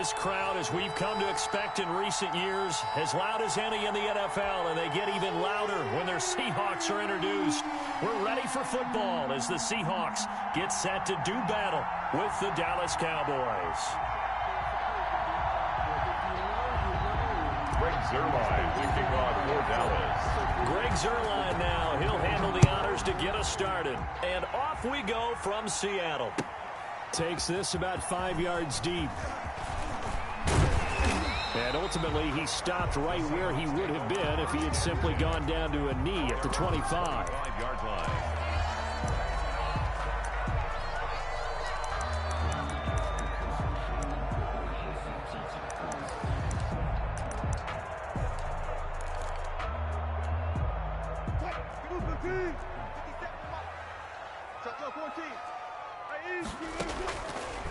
This crowd, as we've come to expect in recent years, as loud as any in the NFL, and they get even louder when their Seahawks are introduced. We're ready for football as the Seahawks get set to do battle with the Dallas Cowboys. Greg Zuerlein to kick off for Dallas. Greg Zuerlein now. He'll handle the honors to get us started. And off we go from Seattle. Takes this about 5 yards deep. And ultimately, he stopped right where he would have been if he had simply gone down to a knee at the 25. 5-yard line.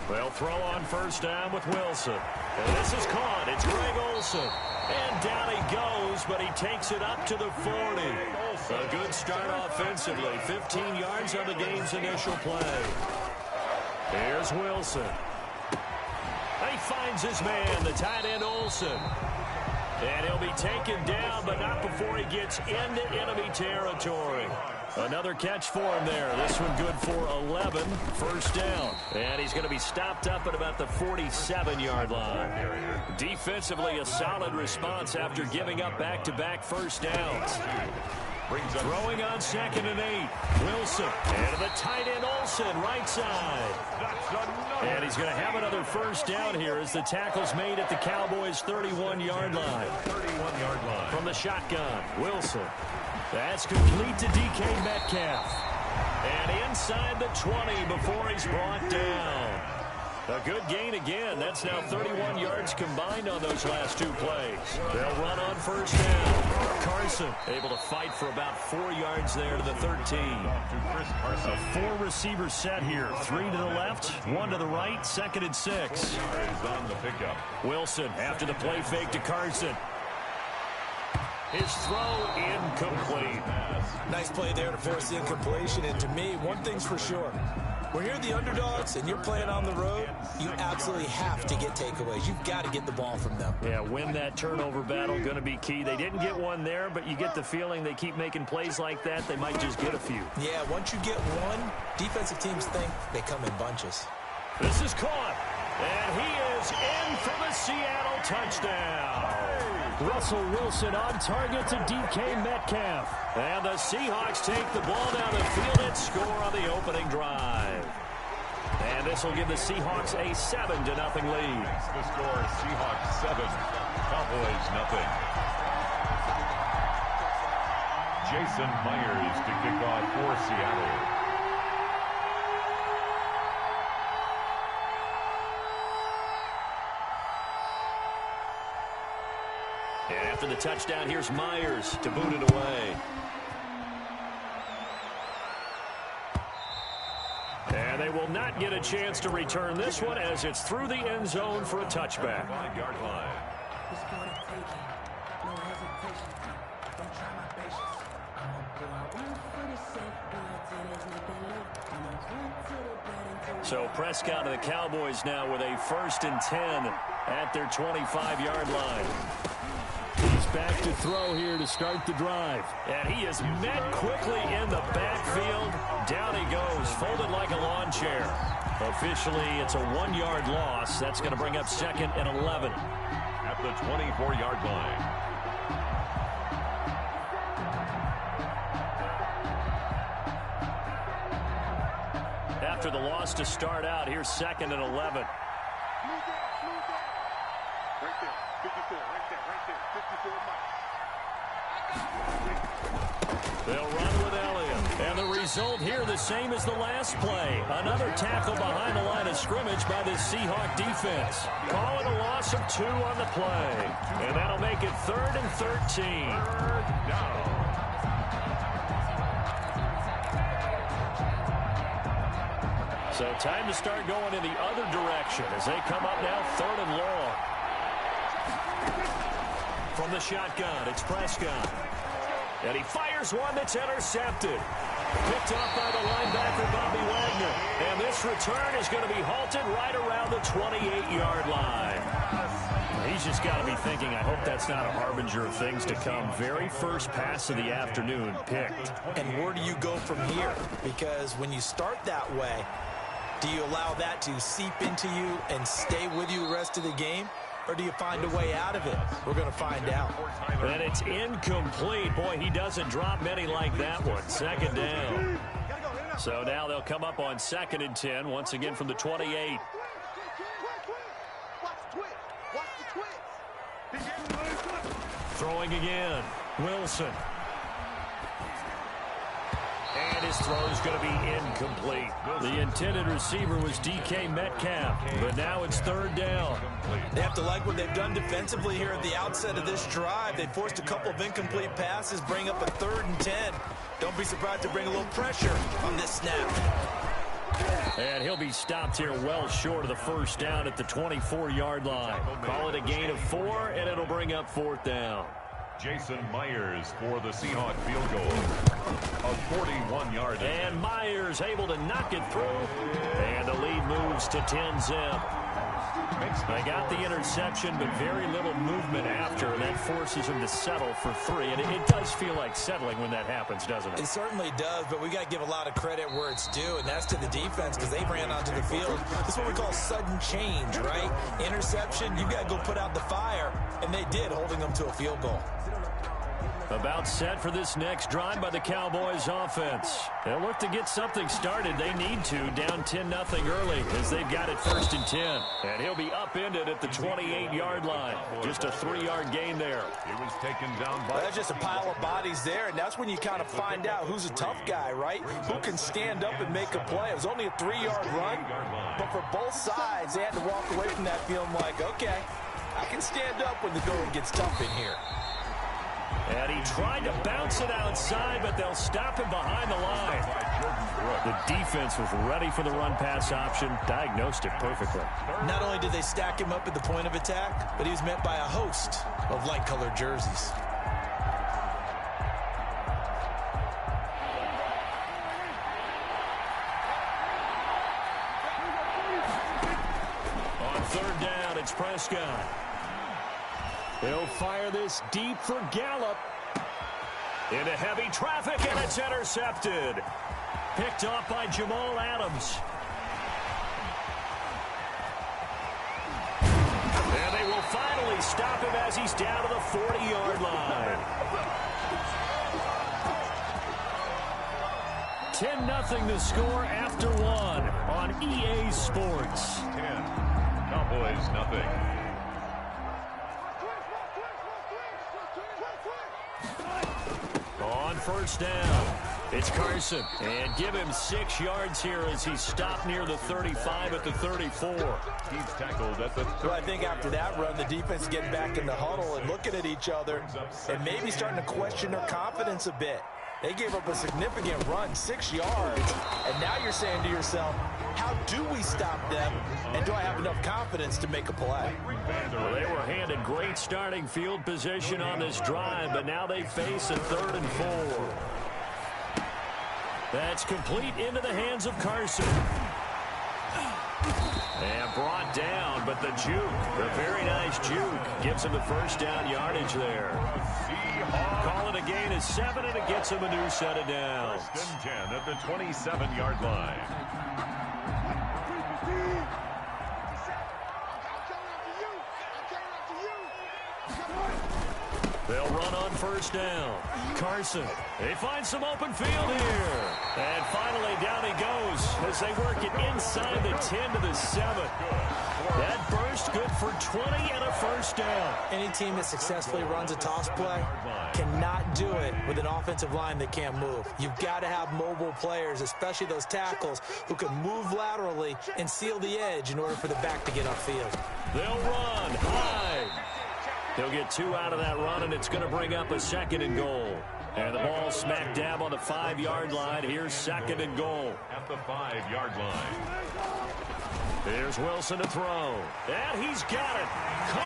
They'll throw on first down with Wilson. And this is caught. It's Greg Olsen. And down he goes, but he takes it up to the 40. A good start offensively. 15 yards on the game's initial play. Here's Wilson. He finds his man, the tight end Olsen. And he'll be taken down, but not before he gets into enemy territory. Another catch for him there. This one good for 11. First down. And he's going to be stopped up at about the 47-yard line. Defensively, a solid response after giving up back-to-back first downs. Throwing on 2nd and 8. Wilson. And the tight end Olsen, right side. And he's going to have another first down here as the tackle's made at the Cowboys' 31-yard line. 31-yard line. From the shotgun, Wilson. That's complete to DK Metcalf. And inside the 20 before he's brought down. A good gain again. That's now 31 yards combined on those last two plays. They'll run on first down. Carson able to fight for about 4 yards there to the 13. A 4-receiver set here. 3 to the left, 1 to the right, 2nd and 6. Is on the pickup. Wilson after the play fake to Carson. His throw incomplete. Nice play there to force the incompletion. And to me, one thing's for sure. When you're the underdogs and you're playing on the road, you absolutely have to get takeaways. You've got to get the ball from them. Yeah, win that turnover battle, going to be key. They didn't get one there, but you get the feeling they keep making plays like that, they might just get a few. Yeah, once you get one, defensive teams think they come in bunches. This is caught, and he is in for the Seattle touchdown. Russell Wilson on target to DK Metcalf. And the Seahawks take the ball down the field and score on the opening drive. And this will give the Seahawks a 7-0 lead. The score, Seahawks 7, Cowboys 0. Jason Myers to kick off for Seattle. And after the touchdown, here's Myers to boot it away. And they will not get a chance to return this one as it's through the end zone for a touchback. 5-yard line. So Prescott and the Cowboys now with a 1st and 10 at their 25-yard line. He's back to throw here to start the drive. And he is met quickly in the backfield. Down he goes, folded like a lawn chair. Officially, it's a 1-yard loss. That's going to bring up 2nd and 11. At the 24-yard line. After the loss to start out, here's 2nd and 11. They'll run with Elliott. And the result here the same as the last play. Another tackle behind the line of scrimmage by the Seahawk defense. Calling a loss of 2 on the play. And that'll make it 3rd and 13. 3rd down. So time to start going in the other direction as they come up now 3rd and long. From the shotgun, it's Prescott. And he fires one that's intercepted. Picked up by the linebacker, Bobby Wagner. And this return is going to be halted right around the 28-yard line. he's just got to be thinking, I hope that's not a harbinger of things to come. Very first pass of the afternoon picked. And where do you go from here? Because when you start that way, do you allow that to seep into you and stay with you the rest of the game? Or do you find a way out of it? We're going to find out. And it's incomplete. Boy, he doesn't drop many like that one. Second down. So now they'll come up on 2nd and 10, once again from the 28. Throwing again. Wilson. And his throw is going to be incomplete. The intended receiver was DK Metcalf, but now it's 3rd down. They have to like what they've done defensively here at the outset of this drive. They forced a couple of incomplete passes, bring up a 3rd and 10. Don't be surprised to bring a little pressure on this snap. And he'll be stopped here well short of the 1st down at the 24-yard line. Call it a gain of 4, and it'll bring up 4th down. Jason Myers for the Seahawk field goal. A 41-yard. And Myers able to knock it through. And the lead moves to 10-zip. They got the interception, but very little movement after, and that forces him to settle for 3. And it does feel like settling when that happens, doesn't it? It certainly does, but we got to give a lot of credit where it's due, and that's to the defense because they ran onto the field. This is what we call sudden change, right? Interception, you got to go put out the fire, and they did, holding them to a field goal. About set for this next drive by the Cowboys offense. They'll look to get something started. They need to, down 10-0 early as they've got it 1st and 10. And he'll be upended at the 28-yard line. Just a 3-yard gain there. He was taken down by... That's just a pile of bodies there, and that's when you kind of find out who's a tough guy, right? Who can stand up and make a play. It was only a 3-yard run, but for both sides, they had to walk away from that feeling like, okay, I can stand up when the going gets tough in here. And he tried to bounce it outside, but they'll stop him behind the line. The defense was ready for the run-pass option, diagnosed it perfectly. Not only did they stack him up at the point of attack, but he was met by a host of light-colored jerseys. On 3rd down, it's Prescott. He'll fire this deep for Gallup. Into heavy traffic, and it's intercepted. Picked off by Jamal Adams. And they will finally stop him as he's down to the 40-yard line. 10-0 the score after 1 on EA Sports. 10. Cowboys, nothing. On 1st down, it's Carson. And give him 6 yards here as he's stopped near the 35 at the 34. He's tackled at the 30. Well, I think after that run, the defense getting back in the huddle and looking at each other and maybe starting to question their confidence a bit. They gave up a significant run, 6 yards, and now you're saying to yourself, how do we stop them, and do I have enough confidence to make a play? Well, they were handed great starting field position on this drive, but now they face a 3rd and 4. That's complete into the hands of Carson. And brought down, but the juke, the very nice juke, gives him the 1st down yardage there. Call it a gain of 7, and it gets him a new set of downs. 1st and 10 at the 27-yard line. They'll run on 1st down. Carson, they find some open field here. And finally down he goes as they work it inside the 10 to the 7. That burst good for 20 and a 1st down. Any team that successfully runs a toss play cannot do it with an offensive line that can't move. You've got to have mobile players, especially those tackles, who can move laterally and seal the edge in order for the back to get upfield. They'll run high. They'll get 2 out of that run, and it's going to bring up a 2nd and goal. And the ball smack dab on the 5-yard line. Here's 2nd and goal. At the 5-yard line. Here's Wilson to throw. And he's got it.